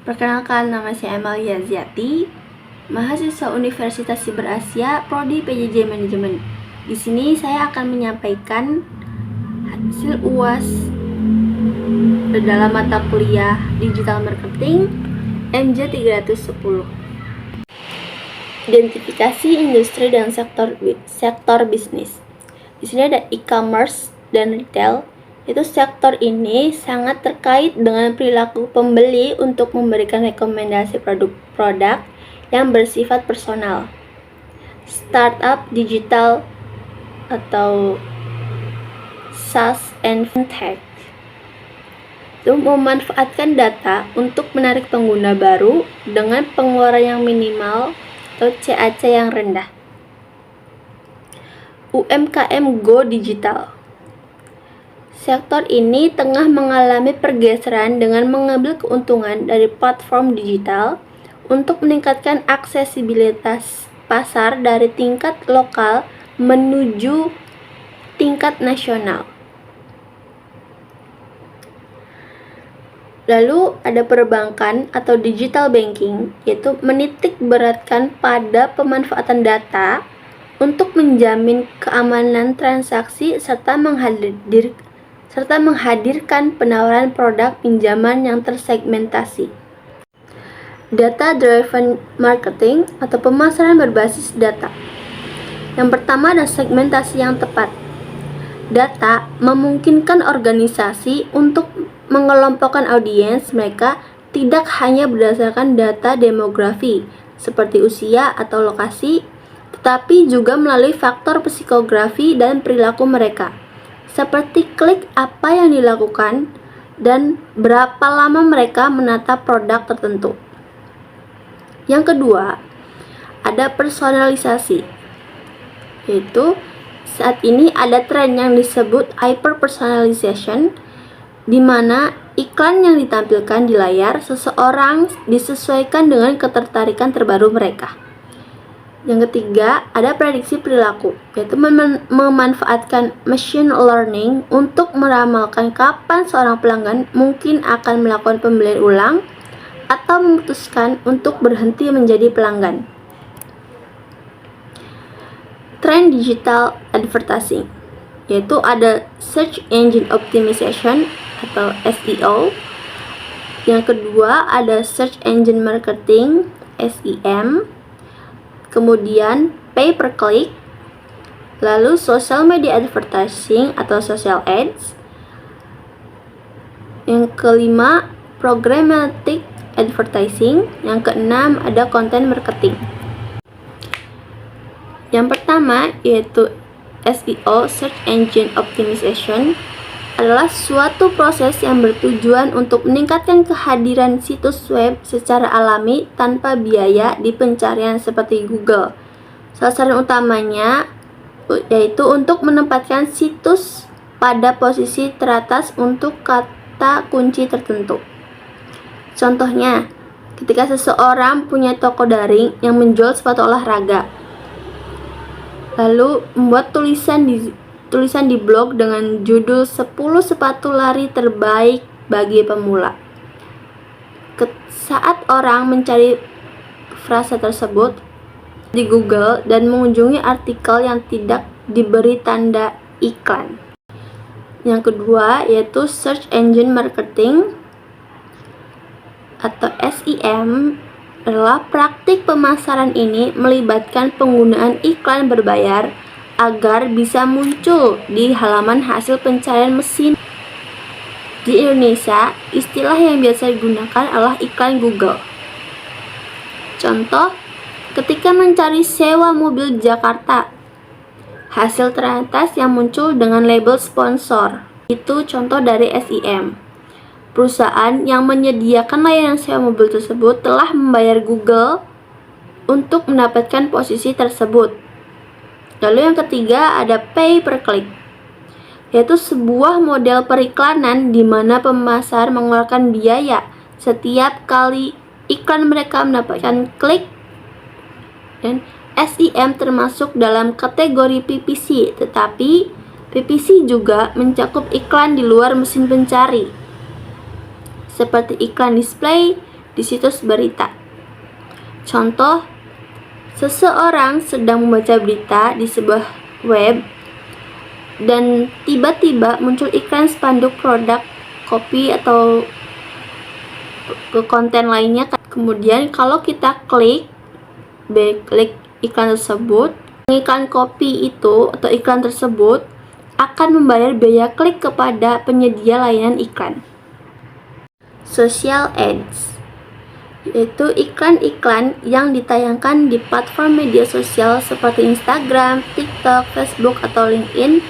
Perkenalkan, nama saya Amalia Ziati, mahasiswa Universitas Siber Asia, Prodi PJJ Manajemen. Di sini saya akan menyampaikan hasil UAS dalam mata kuliah Digital Marketing MJ 310. Identifikasi industri dan sektor bisnis. Di sini ada e-commerce dan retail. Itu sektor ini sangat terkait dengan perilaku pembeli untuk memberikan rekomendasi produk yang bersifat personal. Startup digital atau SaaS and fintech itu memanfaatkan data untuk menarik pengguna baru dengan pengeluaran yang minimal atau CAC yang rendah. UMKM Go Digital. Sektor ini tengah mengalami pergeseran dengan mengambil keuntungan dari platform digital untuk meningkatkan aksesibilitas pasar dari tingkat lokal menuju tingkat nasional. Lalu ada perbankan atau digital banking, yaitu menitik beratkan pada pemanfaatan data untuk menjamin keamanan transaksi serta menghadirkan penawaran produk pinjaman yang tersegmentasi. Data driven marketing atau pemasaran berbasis data. Yang pertama ada segmentasi yang tepat. Data memungkinkan organisasi untuk mengelompokkan audiens mereka tidak hanya berdasarkan data demografi seperti usia atau lokasi, tetapi juga melalui faktor psikografi dan perilaku mereka, seperti klik apa yang dilakukan dan berapa lama mereka menatap produk tertentu. Yang kedua, ada personalisasi, yaitu saat ini ada tren yang disebut hyper-personalization, di mana iklan yang ditampilkan di layar seseorang disesuaikan dengan ketertarikan terbaru mereka. Yang ketiga, ada prediksi perilaku, yaitu memanfaatkan machine learning untuk meramalkan kapan seorang pelanggan mungkin akan melakukan pembelian ulang atau memutuskan untuk berhenti menjadi pelanggan. Trend digital advertising, yaitu ada search engine optimization atau SEO. Yang kedua ada search engine marketing SEM. Kemudian pay per click. Lalu social media advertising atau social ads. Yang kelima programmatic advertising. Yang keenam ada content marketing. Yang pertama yaitu SEO, search engine optimization, adalah suatu proses yang bertujuan untuk meningkatkan kehadiran situs web secara alami tanpa biaya di pencarian seperti Google. Sasaran utamanya yaitu untuk menempatkan situs pada posisi teratas untuk kata kunci tertentu. Contohnya, ketika seseorang punya toko daring yang menjual sepatu olahraga, lalu membuat tulisan di blog dengan judul 10 sepatu lari terbaik bagi pemula. Saat orang mencari frasa tersebut di Google dan mengunjungi artikel yang tidak diberi tanda iklan. Yang kedua yaitu search engine marketing atau SEM, adalah praktik pemasaran ini melibatkan penggunaan iklan berbayar agar bisa muncul di halaman hasil pencarian mesin. Di Indonesia, istilah yang biasa digunakan adalah iklan Google. Contoh, ketika mencari sewa mobil di Jakarta, hasil teratas yang muncul dengan label sponsor. Itu contoh dari SEM. Perusahaan yang menyediakan layanan sewa mobil tersebut telah membayar Google untuk mendapatkan posisi tersebut. Lalu yang ketiga ada pay per click, yaitu sebuah model periklanan di mana pemasar mengeluarkan biaya setiap kali iklan mereka mendapatkan klik. Dan SEM termasuk dalam kategori PPC, tetapi PPC juga mencakup iklan di luar mesin pencari, seperti iklan display, di situs berita. Contoh, seseorang sedang membaca berita di sebuah web dan tiba-tiba muncul iklan spanduk produk kopi atau ke konten lainnya. Kemudian kalau kita klik iklan tersebut, iklan kopi itu atau iklan tersebut akan membayar biaya klik kepada penyedia layanan iklan. Social ads yaitu iklan-iklan yang ditayangkan di platform media sosial seperti Instagram, TikTok, Facebook, atau LinkedIn,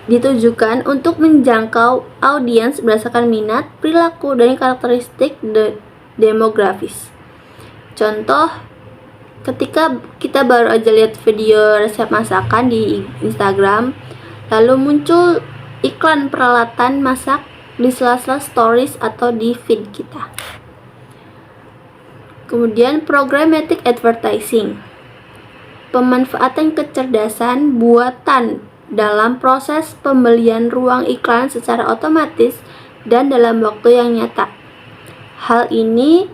ditujukan untuk menjangkau audiens berdasarkan minat, perilaku, dan karakteristik demografis. Contoh, ketika kita baru aja lihat video resep masakan di Instagram, lalu muncul iklan peralatan masak di sela-sela stories atau di feed kita. Kemudian programmatic advertising, pemanfaatan kecerdasan buatan dalam proses pembelian ruang iklan secara otomatis dan dalam waktu yang nyata. Hal ini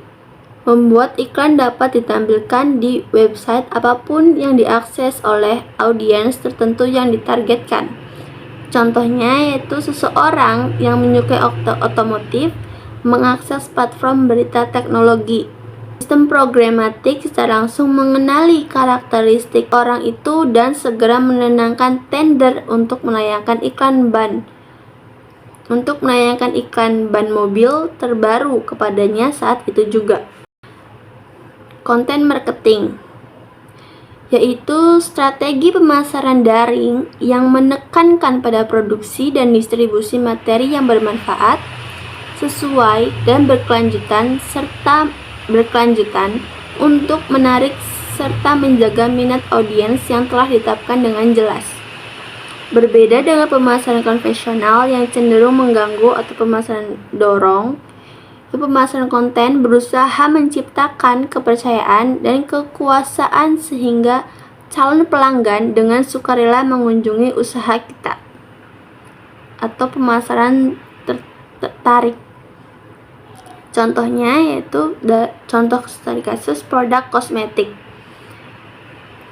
membuat iklan dapat ditampilkan di website apapun yang diakses oleh audiens tertentu yang ditargetkan. Contohnya yaitu seseorang yang menyukai otomotif mengakses platform berita teknologi. Sistem programatik secara langsung mengenali karakteristik orang itu dan segera menenangkan tender untuk menayangkan iklan ban mobil terbaru kepadanya saat itu juga. Konten marketing yaitu strategi pemasaran daring yang menekankan pada produksi dan distribusi materi yang bermanfaat, sesuai dan berkelanjutan untuk menarik serta menjaga minat audiens yang telah ditetapkan dengan jelas. Berbeda dengan pemasaran konvensional yang cenderung mengganggu atau pemasaran dorong, pemasaran konten berusaha menciptakan kepercayaan dan kekuasaan sehingga calon pelanggan dengan sukarela mengunjungi usaha kita, atau pemasaran tertarik. Contohnya yaitu contoh studi kasus produk kosmetik.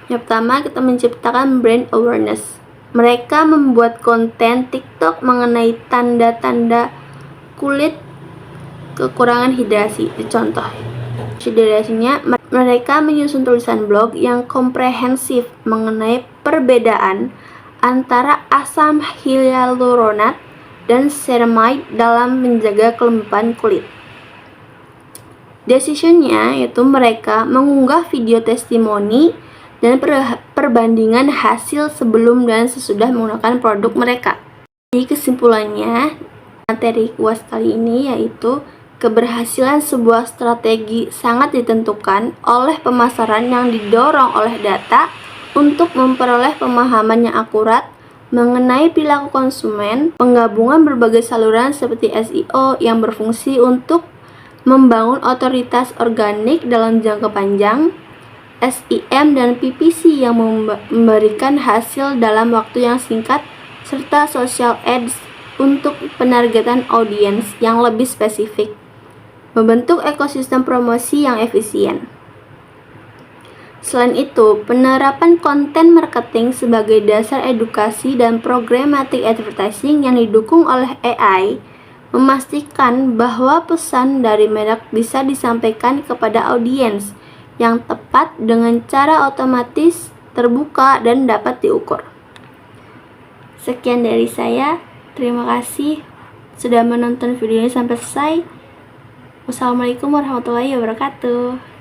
Yang pertama, kita menciptakan brand awareness. Mereka membuat konten TikTok mengenai tanda-tanda kulit kekurangan hidrasi. Contoh hidrasinya, mereka menyusun tulisan blog yang komprehensif mengenai perbedaan antara asam hyaluronat dan ceramide dalam menjaga kelembapan kulit. Decisionnya yaitu mereka mengunggah video testimoni dan perbandingan hasil sebelum dan sesudah menggunakan produk mereka. Jadi kesimpulannya, materi UAS kali ini yaitu keberhasilan sebuah strategi sangat ditentukan oleh pemasaran yang didorong oleh data untuk memperoleh pemahaman yang akurat mengenai perilaku konsumen, penggabungan berbagai saluran seperti SEO yang berfungsi untuk membangun otoritas organik dalam jangka panjang, SEM dan PPC yang memberikan hasil dalam waktu yang singkat, serta social ads untuk penargetan audiens yang lebih spesifik, membentuk ekosistem promosi yang efisien. Selain itu, penerapan konten marketing sebagai dasar edukasi dan programmatic advertising yang didukung oleh AI memastikan bahwa pesan dari merek bisa disampaikan kepada audiens yang tepat dengan cara otomatis, terbuka, dan dapat diukur. Sekian dari saya. Terima kasih sudah menonton video ini sampai selesai. Wassalamualaikum warahmatullahi wabarakatuh.